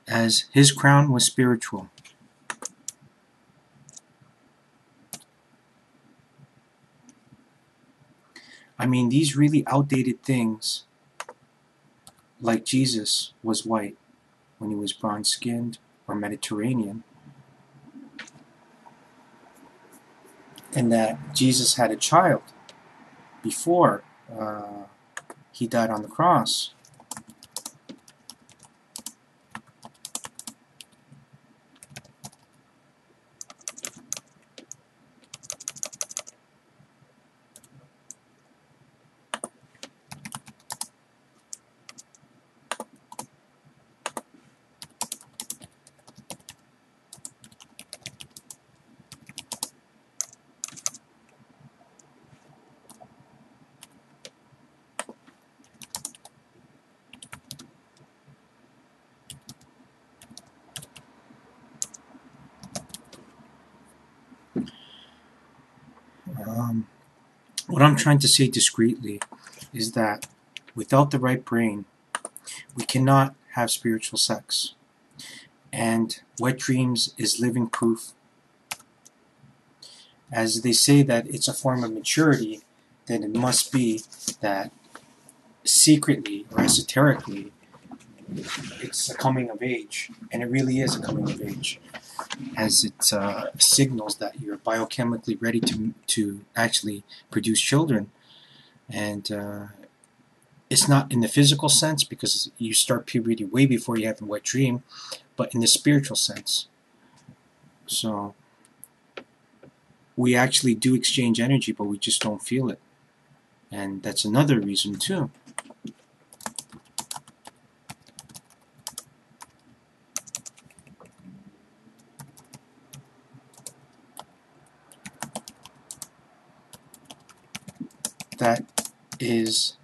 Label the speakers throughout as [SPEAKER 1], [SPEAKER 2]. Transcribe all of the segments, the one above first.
[SPEAKER 1] as his crown was spiritual. I mean, these really outdated things, like Jesus was white when he was bronze-skinned or Mediterranean, and that Jesus had a child before he died on the cross. What I'm trying to say discreetly is that without the right brain, we cannot have spiritual sex. And wet dreams is living proof. As they say that it's a form of maturity, then it must be that secretly or esoterically it's a coming of age. And it really is a coming of age, as it signals that you're biochemically ready to actually produce children. And it's not in the physical sense, because you start puberty way before you have a wet dream, but in the spiritual sense. So we actually do exchange energy, but we just don't feel it. And that's another reason too. That is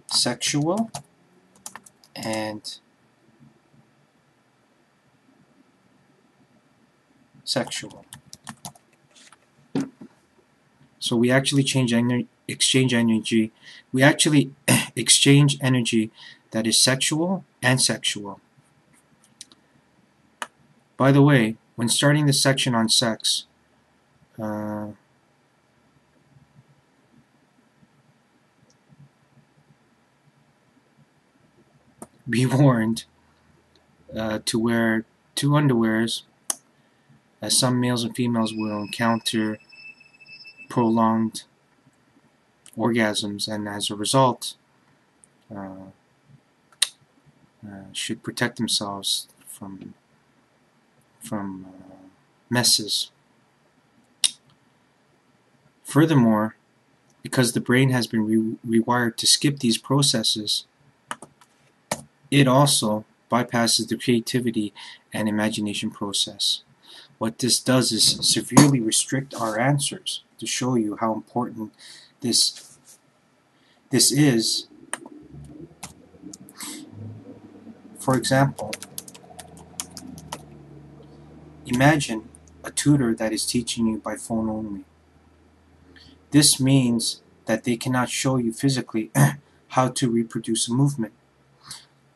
[SPEAKER 1] sexual and sexual. So we actually exchange energy. We actually exchange energy that is sexual and sexual. By the way, when starting the section on sex, be warned to wear 2 underwears, as some males and females will encounter prolonged orgasms, and as a result should protect themselves from messes. Furthermore, because the brain has been rewired to skip these processes, it also bypasses the creativity and imagination process. What this does is severely restrict our answers to show you how important this is. For example, imagine a tutor that is teaching you by phone only. This means that they cannot show you physically how to reproduce a movement,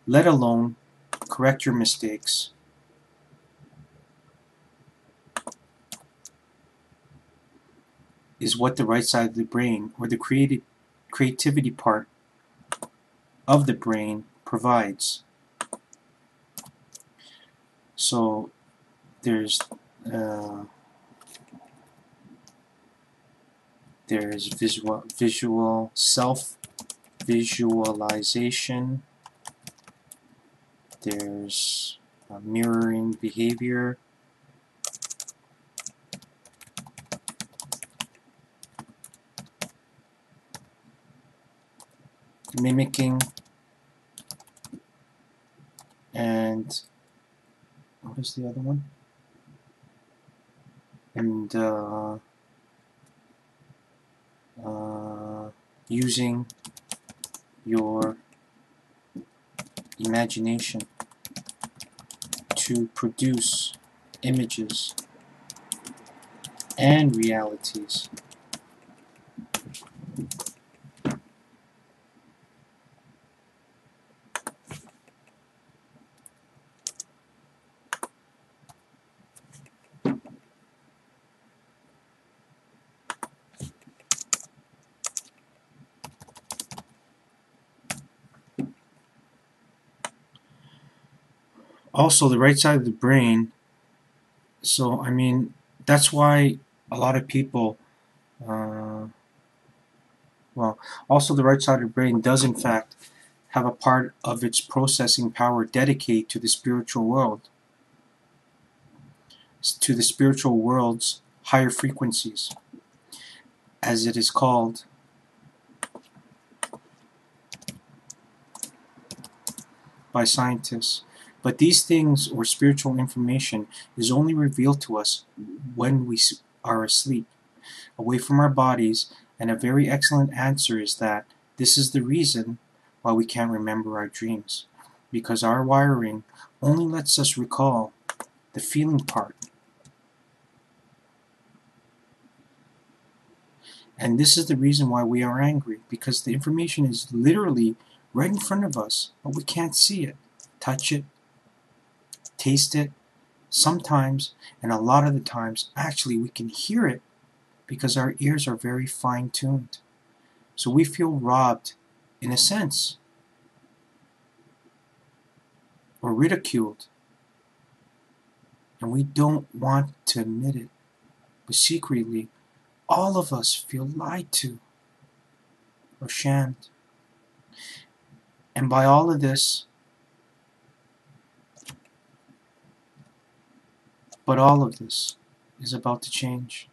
[SPEAKER 1] let alone correct your mistakes. Is what the right side of the brain, or the creativity part of the brain, provides. So there's visual self-visualization. There's mirroring behavior. Mimicking. And what is the other one? And using your imagination to produce images and realities. Also, the right side of the brain, so I mean, that's why a lot of people, uh, well, also the right side of the brain does in fact have a part of its processing power dedicated to the spiritual world, to the spiritual world's higher frequencies, as it is called by scientists. But these things, or spiritual information, is only revealed to us when we are asleep, away from our bodies, and a very excellent answer is that this is the reason why we can't remember our dreams, because our wiring only lets us recall the feeling part. And this is the reason why we are angry, because the information is literally right in front of us, but we can't see it, touch it, taste it. Sometimes, and a lot of the times, actually we can hear it because our ears are very fine-tuned. So we feel robbed, in a sense, or ridiculed, and we don't want to admit it. But secretly, all of us feel lied to or shamed. And by all of this, but all of this is about to change.